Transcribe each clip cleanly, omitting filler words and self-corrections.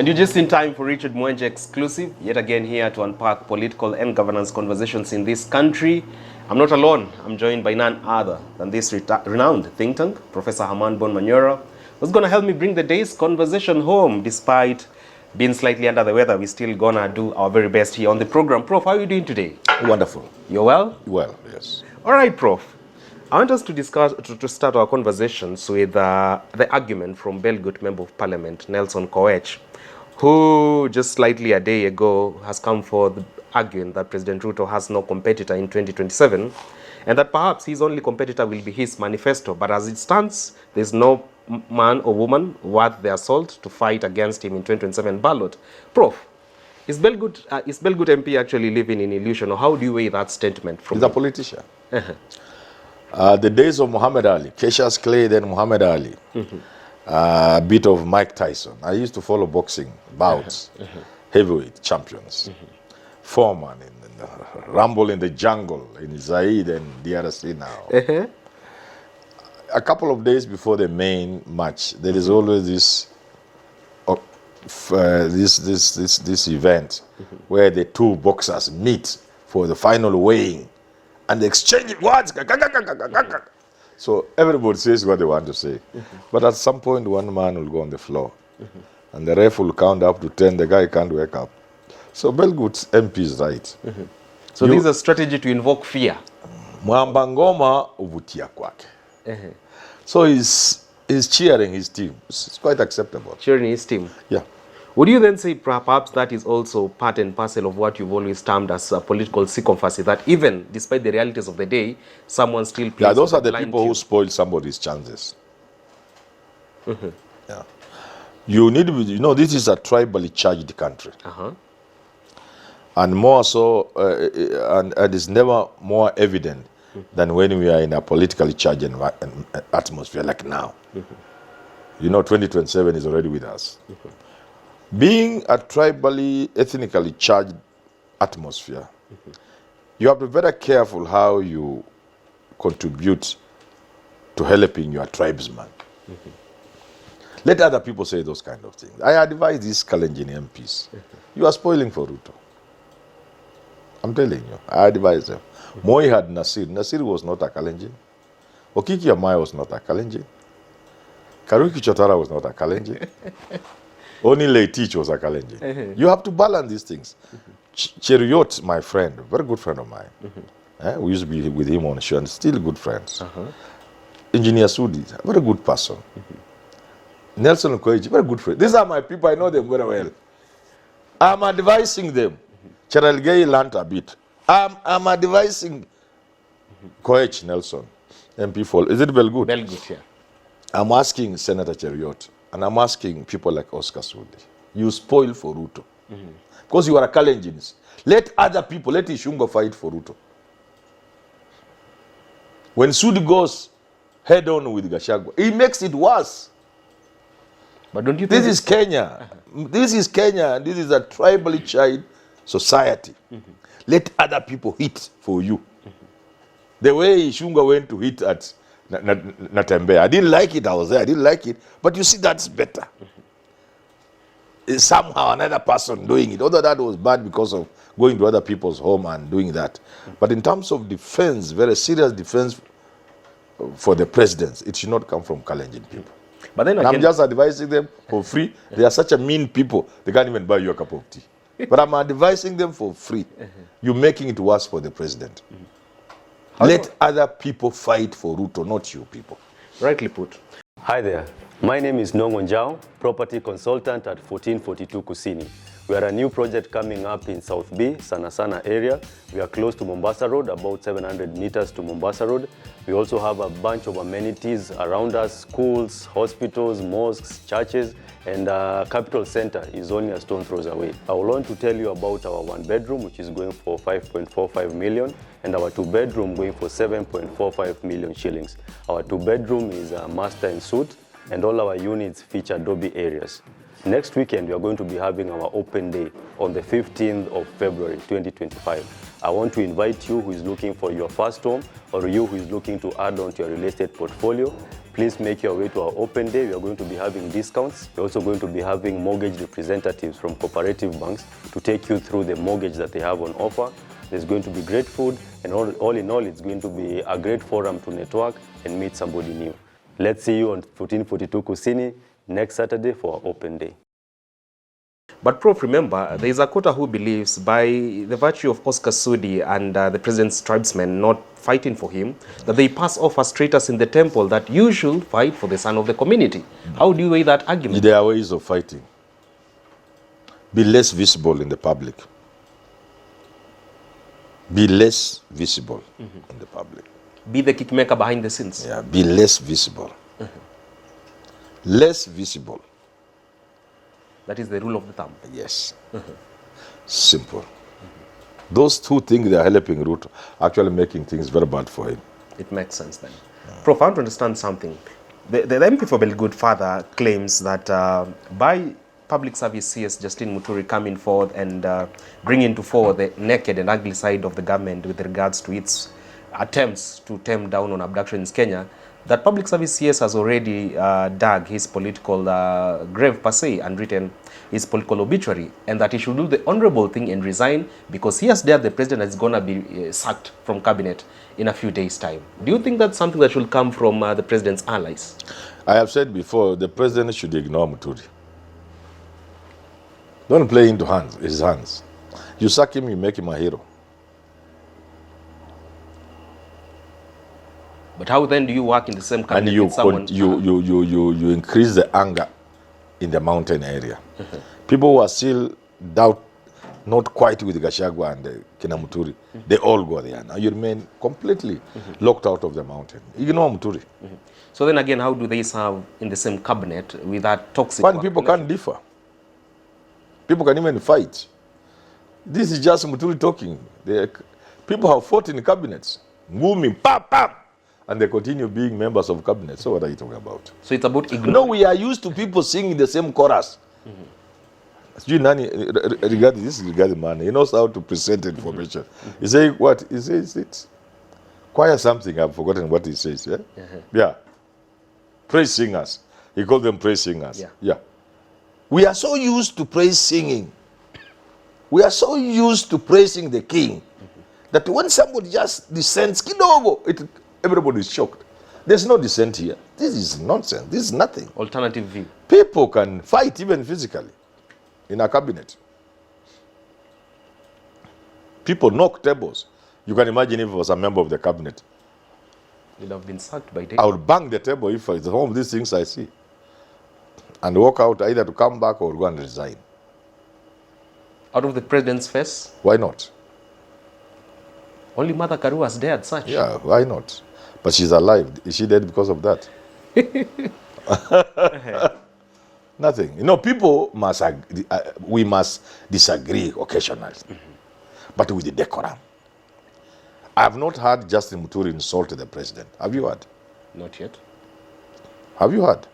And you're just in time for Richard Mwenje exclusive, yet again here to unpack political and governance conversations in this country. I'm not alone. I'm joined by none other than this renowned think tank, Professor Herman Manyora, who's going to help me bring the day's conversation home. Despite being slightly under the weather, we're still going to do our very best here on the program. Prof, how are you doing today? Wonderful. You're well? Well, yes. All right, Prof. I want us to discuss, to start our conversations with the argument from Belgut Member of Parliament, Nelson Koech, who just slightly a day ago has come forth arguing that President Ruto has no competitor in 2027 and that perhaps his only competitor will be his manifesto. But as it stands, there's no man or woman worth their salt to fight against him in 2027 ballot. Prof, is Belgut MP actually living in illusion, or how do you weigh that statement from He's a politician. The days of Muhammad Ali, Cassius Clay, then Muhammad Ali, a bit of Mike Tyson. I used to follow boxing bouts, heavyweight champions, Foreman in the Rumble in the Jungle in Zaid and DRC now. A couple of days before the main match, there is always this event where the two boxers meet for the final weighing and they exchange words. So everybody says what they want to say. But at some point, one man will go on the floor. And the ref will count up to 10. The guy can't wake up. So Belgut's MP is right. So this is a strategy to invoke fear. Mwamba ngoma uvutia kwake. So he's cheering his team. It's quite acceptable. Cheering his team. Yeah. Would you then say perhaps that is also part and parcel of what you've always termed as a political sycophancy, that even despite the realities of the day, someone still plays? Yeah, those are the people who spoil somebody's chances. Yeah. You need to be, you know, this is a tribally charged country. And more so, and it's never more evident than when we are in a politically charged atmosphere like now. You know, 2027 is already with us. Being a tribally, ethnically charged atmosphere, you have to be very careful how you contribute to helping your tribesman. Let other people say those kind of things. I advise these Kalenjin MPs. You are spoiling for Ruto. I'm telling you, I advise them. Moi had Nasir. Nasir was not a Kalenjin. Okiki Amaya was not a Kalenjin. Karuki Chotara was not a Kalenjin. Only Leitich was a Kalenjin. You have to balance these things. Cheriot, my friend, very good friend of mine. We used to be with him on show and still good friends. Engineer Sudi, a very good person. Nelson Koech, very good friend. These are my people, I know them very well. I'm advising them. Cheralgei learned a bit. I'm advising Koech Nelson, MP for, is it Belgut? Belgut, yeah. I'm asking Senator Cheriot, and I'm asking people like Oscar Sudi, you spoil for Ruto. Because you are a Kalenjins. Let other people, let Ishungo fight for Ruto. When Sudi goes head on with Gachagua, he makes it worse. But don't you think this is Kenya? This is Kenya, and this is a tribally child society. Let other people hit for you. The way Ishunga went to hit at Natembe, I didn't like it, I was there, I didn't like it. But you see, that's better. It's somehow another person doing it. Although that was bad because of going to other people's home and doing that. But in terms of defense, very serious defense for the presidents, it should not come from Kalenjin people. But then I'm just advising them for free. They are such a mean people, they can't even buy you a cup of tea. But I'm advising them for free. You're making it worse for the president. Let other people fight for Ruto, not you people. Rightly put. Hi there. My name is Nongo Njao, property consultant at 1442 Kusini. We are a new project coming up in South B, Sana area. We are close to Mombasa Road, about 700 meters to Mombasa Road. We also have a bunch of amenities around us, schools, hospitals, mosques, churches, and Capital Center is only a stone throws away. I will want to tell you about our one bedroom, which is going for 5.45 million, and our two bedroom going for 7.45 million shillings. Our two bedroom is a master and suite, and all our units feature Adobe areas. Next weekend, we are going to be having our open day on the 15th of February 2025. I want to invite you who is looking for your first home or you who is looking to add on to your real estate portfolio. please make your way to our open day. We are going to be having discounts. We're also going to be having mortgage representatives from cooperative banks to take you through the mortgage that they have on offer. There's going to be great food, and all in all, it's going to be a great forum to network and meet somebody new. Let's see you on 1442 Kusini next Saturday for our open day. But Prof, remember, there is a quota who believes by the virtue of Oscar Sudi and the president's tribesmen not fighting for him, that they pass off as traitors in the temple, that you should fight for the son of the community. How do you weigh that argument? There are ways of fighting. Be less visible in the public. Be less visible in the public. Be the kickmaker behind the scenes. Yeah, be less visible. Less visible. That is the rule of the thumb. Yes. Simple. Those two things, they are helping Ruto, actually making things very bad for him. It makes sense then. Prof, I want to understand something. The MP for Belgood father claims that by public service CS Justine Muturi coming forward and bringing to fore the naked and ugly side of the government with regards to its attempts to tamp down on abductions in Kenya, that public service CS has already dug his political grave per se and written his political obituary, and that he should do the honorable thing and resign because he has dared the president is going to be sacked from cabinet in a few days' time. Do you think that's something that should come from the president's allies? I have said before, the president should ignore Muturi. Don't play into his hands. You sack him, you make him a hero. But how then do you work in the same cabinet And with someone? you increase the anger in the mountain area. People who are still not quite with Gachagua and Kina Muturi, they all go there. Now you remain completely locked out of the mountain. Ignore Muturi. So then again, how do they serve in the same cabinet with that toxic When people can't differ. People can even fight. This is just Muturi talking. People have fought in cabinets. Moving, pap, pap. And they continue being members of cabinet. So what are you talking about? So it's about ignoring. No, we are used to people singing the same chorus. Rigathi, this is Rigathi man. He knows how to present information. He says what? He says it's choir something. I've forgotten what he says. Yeah? Yeah. Praise singers. He called them praise singers. Yeah. We are so used to praise singing. We are so used to praising the king that when somebody just descends, kidogo, everybody is shocked. There's no dissent here. This is nonsense. This is nothing. Alternative view. People can fight even physically in a cabinet. People knock tables. You can imagine if it was a member of the cabinet. You'd have been sacked by day. I would bang the table if it's one of these things I see. And walk out either to come back or go and resign. Out of the president's face? Why not? Only Mother Karua has dared such. Yeah, why not? But she's alive. Is she dead because of that? Nothing. You know, people must we must disagree occasionally, but with the decorum. I have not heard Justin Muturi insult the president. Have you heard? Not yet. Have you heard?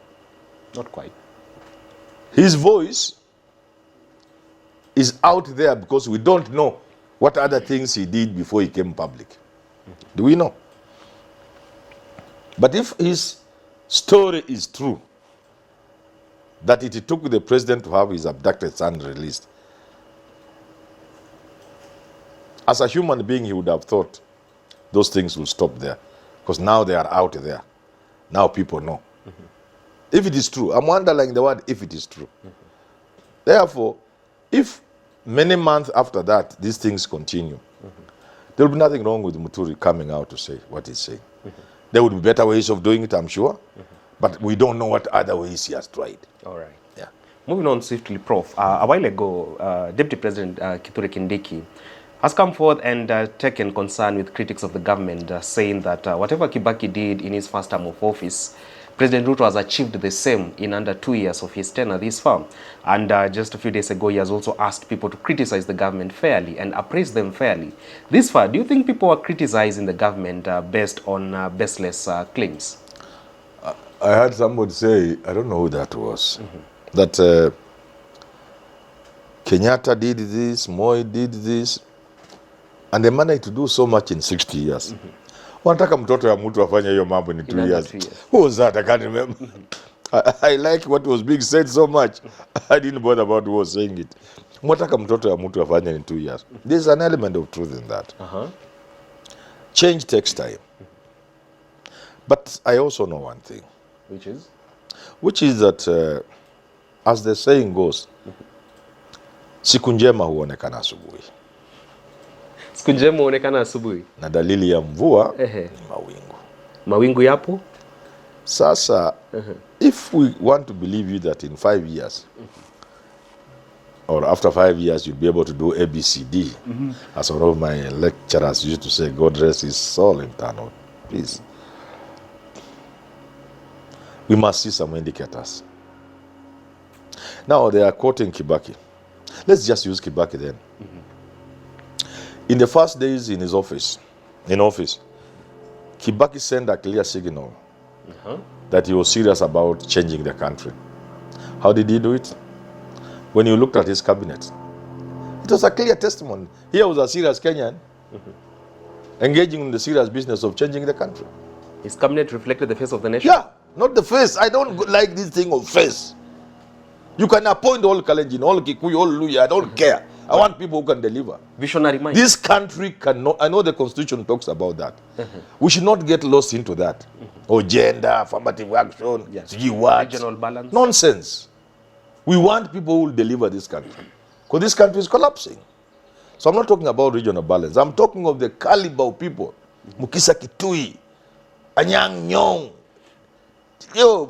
Not quite. His voice is out there because we don't know what other things he did before he came public. Do we know? But if his story is true, that it took the president to have his abducted son released, as a human being, he would have thought those things will stop there. Because now they are out there. Now people know. If it is true, I'm underlining the word if it is true. Therefore, if many months after that, these things continue, there will be nothing wrong with Muturi coming out to say what he's saying. There would be better ways of doing it, I'm sure. But we don't know what other ways he has tried. All right. Yeah. Moving on swiftly, Prof. A while ago, Deputy President Kithure Kindiki has come forward and taken concern with critics of the government, saying that whatever Kibaki did in his first term of office, President Ruto has achieved the same in under 2 years of his tenure this far. And just a few days ago, he has also asked people to criticize the government fairly and appraise them fairly. This far, do you think people are criticizing the government based on baseless claims? I heard somebody say, I don't know who that was, that Kenyatta did this, Moi did this, and they managed to do so much in 60 years. Wanataka mtoto ya mtu afanye hiyo mambo in 2 years. Who was that? I can't remember. I like what was being said so much. I didn't bother about who was saying it. Mwataka mtoto ya mtu afanye in 2 years. There's an element of truth in that. Change takes time. But I also know one thing. Which is that, as the saying goes, siku njema huonekana asubuhi. Siku njema huonekana asubuhi. Na dalili ya mvua ni mawingu. Mawingu yapo? Sasa, if we want to believe you that in 5 years, or after 5 years, you'll be able to do ABCD, as one of my lecturers used to say, God rest his soul in eternal peace. We must see some indicators. Now they are quoting Kibaki. Let's just use Kibaki then. In the first days in his office, Kibaki sent a clear signal that he was serious about changing the country. How did he do it? When you looked at his cabinet, it was a clear testimony. Here was a serious Kenyan engaging in the serious business of changing the country. His cabinet reflected the face of the nation? Yeah, not the face. I don't like this thing of face. You can appoint all Kalenjin, all Kikuyu, all Luya. I don't care. I want people who can deliver. Visionary mind. This country cannot, I know the constitution talks about that. We should not get lost into that. Or gender, affirmative action, regional balance. Nonsense. We want people who will deliver this country. Because this country is collapsing. So I'm not talking about regional balance. I'm talking of the caliber of people. Mukisa Kitui, Anyang Nyong.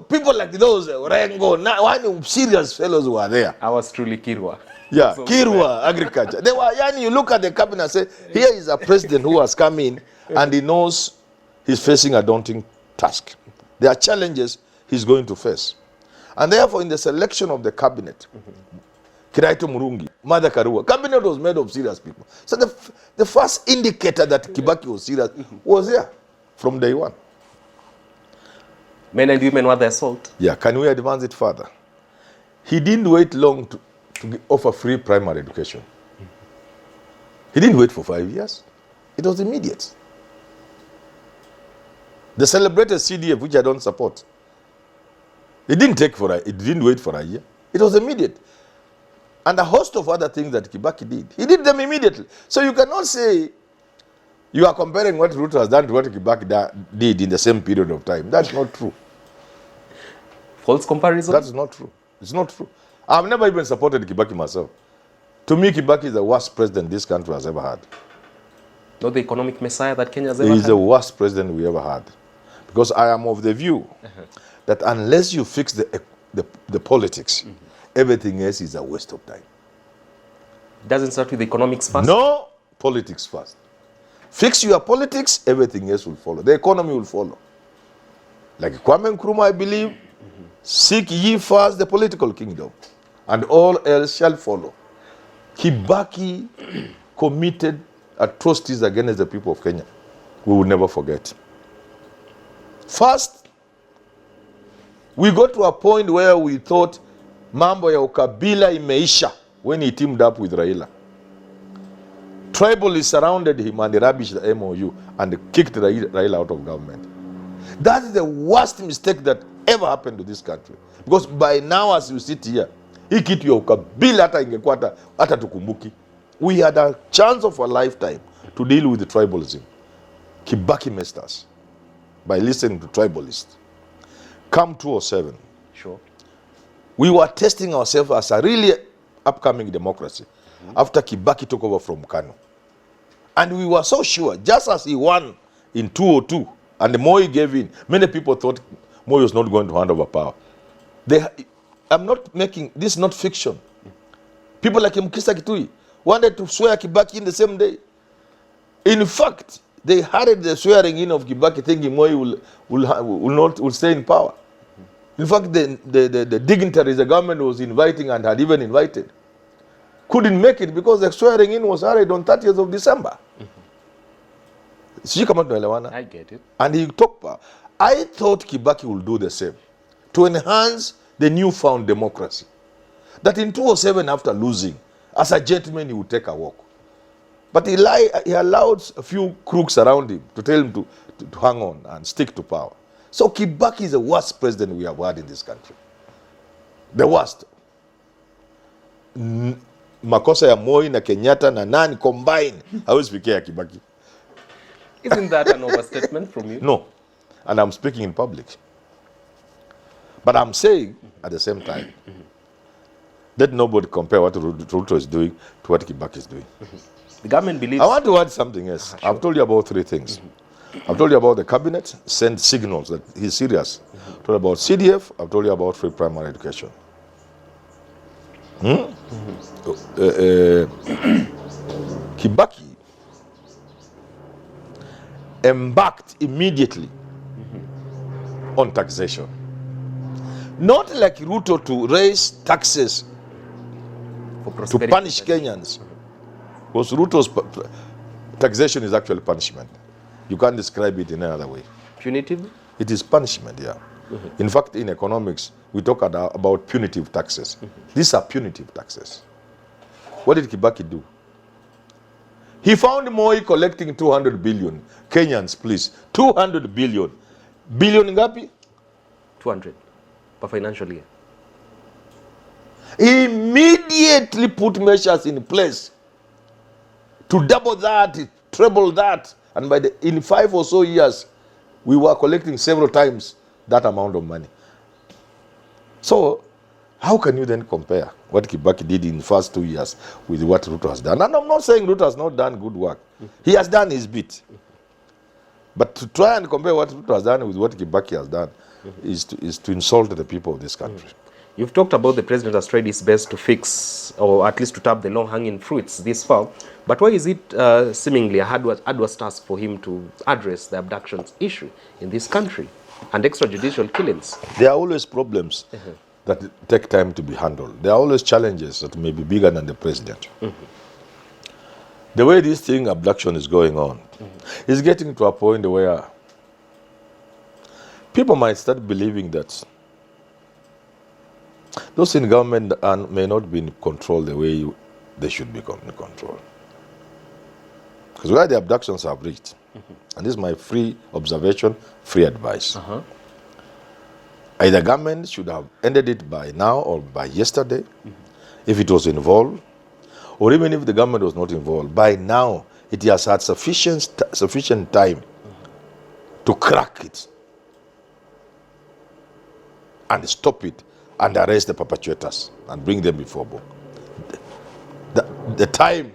People like those, Rengo, one serious fellows who are there. I was truly Kirwa. Yeah, Kirwa, agriculture. They were, you look at the cabinet and say, here is a president who has come in and he knows he's facing a daunting task. There are challenges he's going to face. And therefore, in the selection of the cabinet, Kiraito Murungi, Mother Karua, cabinet was made of serious people. So the first indicator that Kibaki was serious was there from day one. Men and women were the assault. Yeah, can we advance it further? He didn't wait long to offer free primary education. He didn't wait for 5 years. It was immediate. The celebrated CDF, which I don't support, it didn't wait for a year. It was immediate. And a host of other things that Kibaki did. He did them immediately. So you cannot say you are comparing what Ruto has done to what Kibaki did in the same period of time. That's not true. False comparison? That's not true. It's not true. I've never even supported Kibaki myself. To me, Kibaki is the worst president this country has ever had. Not the economic messiah that Kenya has ever had? He is the worst president we ever had. Because I am of the view that unless you fix the politics, everything else is a waste of time. Doesn't start with economics first? No, politics first. Fix your politics, everything else will follow. The economy will follow. Like Kwame Nkrumah, I believe, seek ye first the political kingdom, and all else shall follow. Kibaki committed atrocities against the people of Kenya. We will never forget. First, we got to a point where we thought mambo ya ukabila imeisha when he teamed up with Raila. Tribalists surrounded him and rubbished the MOU and kicked Raila out of government. That is the worst mistake that ever happened to this country. Because by now, as you sit here, hii kitu ya ukabila hata ingekuwa hata tukumbuki. We had a chance of a lifetime to deal with the tribalism. Kibaki messed us by listening to tribalists. Come 2007. Sure. We were testing ourselves as a really upcoming democracy after Kibaki took over from Kanu. And we were so sure, just as he won in 2002, and the Moi gave in, many people thought Moi was not going to hand over power. I'm not making, this is not fiction. People like Mkisa Kitui wanted to swear Kibaki in the same day. In fact, they hurried the swearing in of Kibaki thinking Moi will stay in power. In fact, the dignitaries the government was inviting and had even invited couldn't make it because the swearing in was hurried on 30th of December. I get it. And he took power. I thought Kibaki will do the same to enhance the newfound democracy. That in 2007, after losing, as a gentleman, he would take a walk. But he allowed a few crooks around him to tell him to hang on and stick to power. So Kibaki is the worst president we have had in this country. The worst. Makosa ya Moi na Kenyatta na nani combine. Hawezi fikia Kibaki. Isn't that an overstatement from you? No. And I'm speaking in public. But I'm saying at the same time, let nobody compare what Ruto is doing to what Kibaki is doing. The government believes... I want to add something else. Sure. I've told you about 3 things. I've told you about the cabinet, send signals that he's serious. I've told you about CDF, I've told you about free primary education. Kibaki embarked immediately on taxation. Not like Ruto to raise taxes to punish Kenyans. Because Ruto's taxation is actually punishment. You can't describe it in another way. Punitive? It is punishment, yeah. In fact, in economics, we talk about punitive taxes. These are punitive taxes. What did Kibaki do? He found Moi collecting 200 billion. Kenyans, please. 200 billion. Billion ngapi? 200 per financial year. He immediately put measures in place to double that, treble that. And in 5 or so years, we were collecting several times that amount of money. So, how can you then compare what Kibaki did in the first 2 years with what Ruto has done? And I'm not saying Ruto has not done good work. He has done his bit. But to try and compare what Ruto has done with what Kibaki has done is to insult the people of this country. You've talked about the president has tried his best to fix, or at least to tap the long-hanging fruits this far. But why is it seemingly a arduous task for him to address the abductions issue in this country and extrajudicial killings? There are always problems that take time to be handled. There are always challenges that may be bigger than the president. The way this thing, abduction, is going on, is getting to a point where people might start believing that those in government may not be in control the way they should be in control. Because where the abductions have reached, and this is my free observation, free advice. Either government should have ended it by now or by yesterday, if it was involved, or even if the government was not involved. By now, it has had sufficient time to crack it and stop it and arrest the perpetrators and bring them before book. The time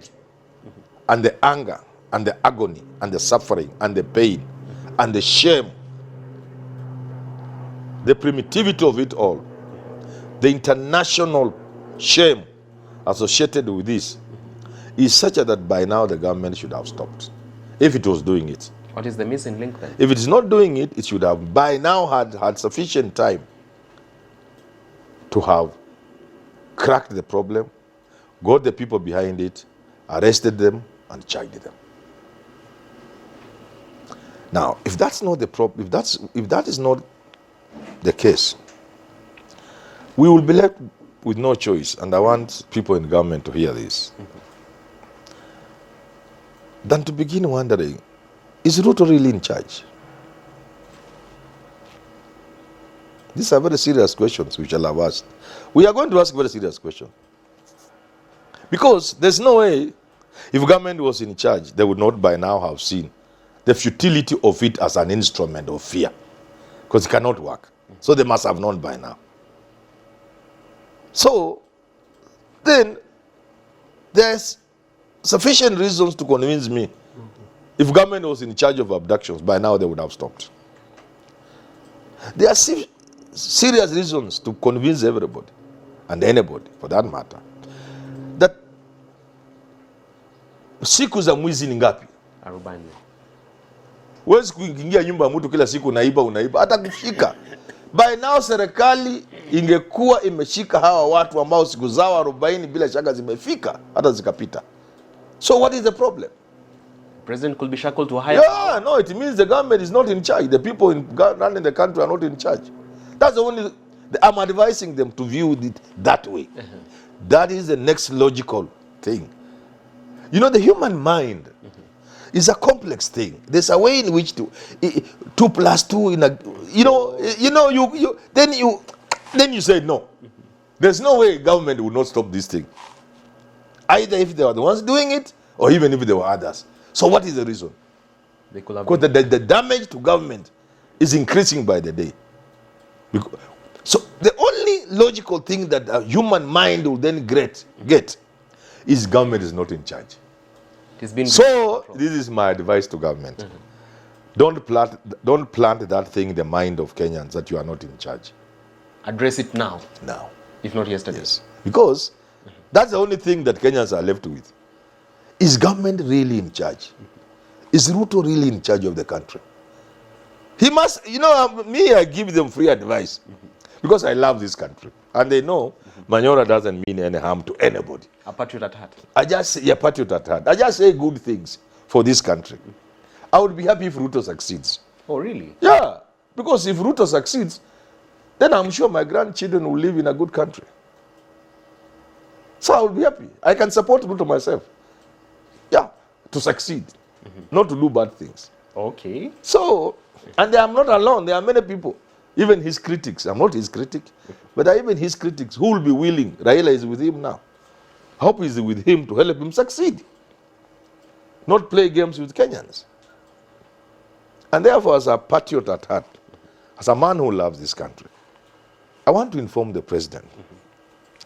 and the anger and the agony and the suffering and the pain and the shame, the primitivity of it all, the international shame associated with this is such that by now the government should have stopped, if it was doing it. What is the missing link then? If it is not doing it, it should have by now had sufficient time to have cracked the problem, got the people behind it, arrested them, and charged them. Now, if that's not the problem, if that is not the case, we will be left with no choice, and I want people in government to hear this, than to begin wondering, is Ruto really in charge? These are very serious questions we shall have asked. We are going to ask very serious questions. Because there's no way, if government was in charge, they would not by now have seen the futility of it as an instrument of fear. Because it cannot work. So they must have known by now. So, then, there's sufficient reasons to convince me, if government was in charge of abductions, by now they would have stopped. There are serious reasons to convince everybody, and anybody for that matter, that siku za mwizi ni ngapi? 40. Huwezi kuingia nyumba ya mtu kila siku unaiba, hata kushika. By now serikali ingekuwa imeshika hawa watu ambao siku zao 40 bila shaka zimefika, hata zikapita. So what is the problem? The president could be shackled to a higher power. No, it means the government is not in charge. The people running the country are not in charge. That's the only, I'm advising them to view it that way. That is the next logical thing. You know, the human mind it's a complex thing. There's a way in which 2 + 2 in a, then you say no. There's no way government will not stop this thing. Either if they were the ones doing it, or even if there were others. So what is the reason? They could have Because the damage to government is increasing by the day. So the only logical thing that a human mind will then get is government is not in charge. So this is my advice to government. Don't plant that thing in the mind of Kenyans that you are not in charge. Address it now. Now. If not yesterday. Yes. Because that's the only thing that Kenyans are left with. Is government really in charge? Is Ruto really in charge of the country? He must, I give them free advice because I love this country. And they know Manyora doesn't mean any harm to anybody. A patriot at heart. Patriot at heart. I just say good things for this country. I would be happy if Ruto succeeds. Oh, really? Yeah. Because if Ruto succeeds, then I'm sure my grandchildren will live in a good country. So I will be happy. I can support Ruto myself. Yeah, to succeed, not to do bad things. Okay. So, and I'm not alone. There are many people, even his critics. I'm not his critic, but even his critics who will be willing. Raila is with him now. I hope he's with him to help him succeed. Not play games with Kenyans. And therefore, as a patriot at heart, as a man who loves this country, I want to inform the president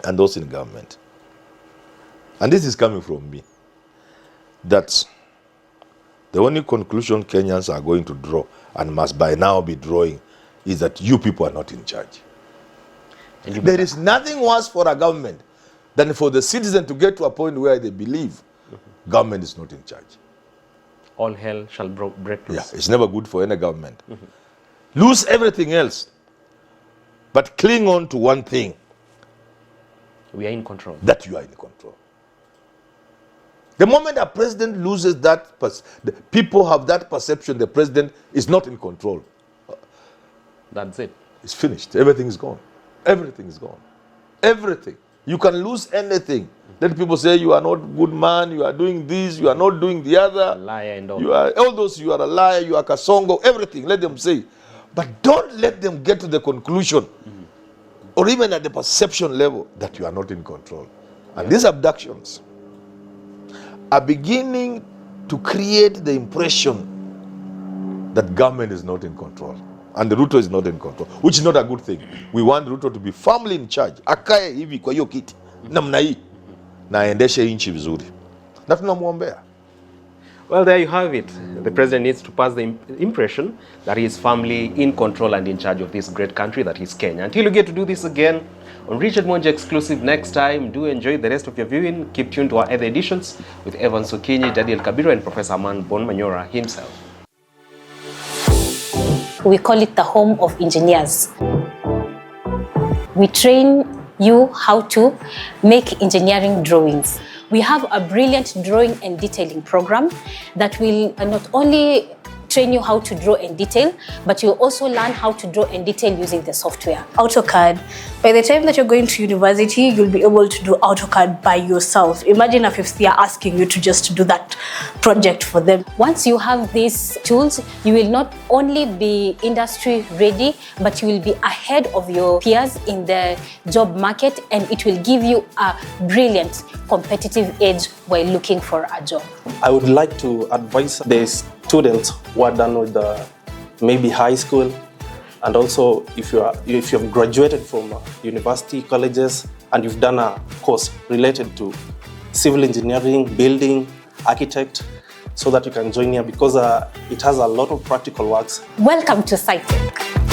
and those in government, and this is coming from me, that the only conclusion Kenyans are going to draw, and must by now be drawing, is that you people are not in charge. There is nothing worse for a government than for the citizen to get to a point where they believe government is not in charge. All hell shall break loose. Yeah, it's never good for any government. Lose everything else, but cling on to one thing. We are in control. That you are in control. The moment a president loses that, the people have that perception the president is not in control. That's it. It's finished. Everything is gone. Everything is gone. Everything. You can lose anything. Then people say you are not a good man, you are doing this, you are not doing the other. A liar and all. You are a liar, you are kasongo, everything. Let them say. But don't let them get to the conclusion or even at the perception level that you are not in control. And these abductions are beginning to create the impression that government is not in control. And the Ruto is not in control, which is not a good thing. We want Ruto to be firmly in charge. Akae hivi kwa hiyo kiti namna hii na aendeshe nchi vizuri. Na tunamwombea. Well, there you have it. The president needs to pass the impression that he is firmly in control and in charge of this great country that is Kenya. Until you get to do this again on Richard Monja exclusive next time, do enjoy the rest of your viewing. Keep tuned to our other editions with Evan Sukinyi, Daniel Kabiro, and Professor Herman Manyora himself. We call it the home of engineers. We train you how to make engineering drawings. We have a brilliant drawing and detailing program that will not only train you how to draw and detail, but you'll also learn how to draw and detail using the software. AutoCAD. By the time that you're going to university, you'll be able to do AutoCAD by yourself. Imagine if they are asking you to just do that project for them. Once you have these tools, you will not only be industry ready, but you will be ahead of your peers in the job market, and it will give you a brilliant competitive edge while looking for a job. I would like to advise the students who are done with maybe high school, and also if you've graduated from university, colleges, and you've done a course related to civil engineering, building, architect, so that you can join here because it has a lot of practical works. Welcome to SciTech.